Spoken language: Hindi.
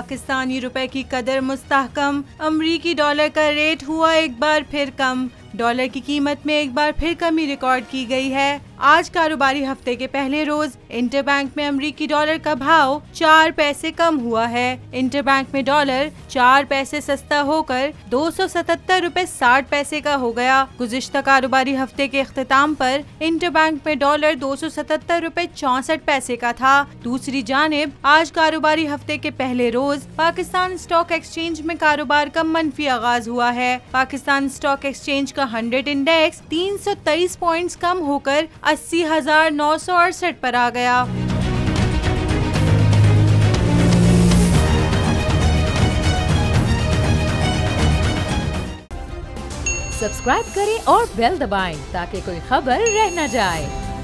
पाकिस्तानी रुपए की कदर मुस्तहकम, अमरीकी डॉलर का रेट हुआ एक बार फिर कम। डॉलर की कीमत में एक बार फिर कमी रिकॉर्ड की गई है। आज कारोबारी हफ्ते के पहले रोज इंटरबैंक में अमरीकी डॉलर का भाव 4 पैसे कम हुआ है। इंटरबैंक में डॉलर 4 पैसे सस्ता होकर 277.60 का हो गया। गुज़िश्ता कारोबारी हफ्ते के इख्तिताम पर इंटरबैंक में डॉलर 277.64 का था। दूसरी जानिब आज कारोबारी हफ्ते के पहले रोज पाकिस्तान स्टॉक एक्सचेंज में कारोबार का मनफी आगाज हुआ है। पाकिस्तान स्टॉक एक्सचेंज का 100 इंडेक्स 323 पॉइंट्स कम होकर 80,968 पर आ गया। सब्सक्राइब करें और बेल दबाएं ताकि कोई खबर रह न जाए।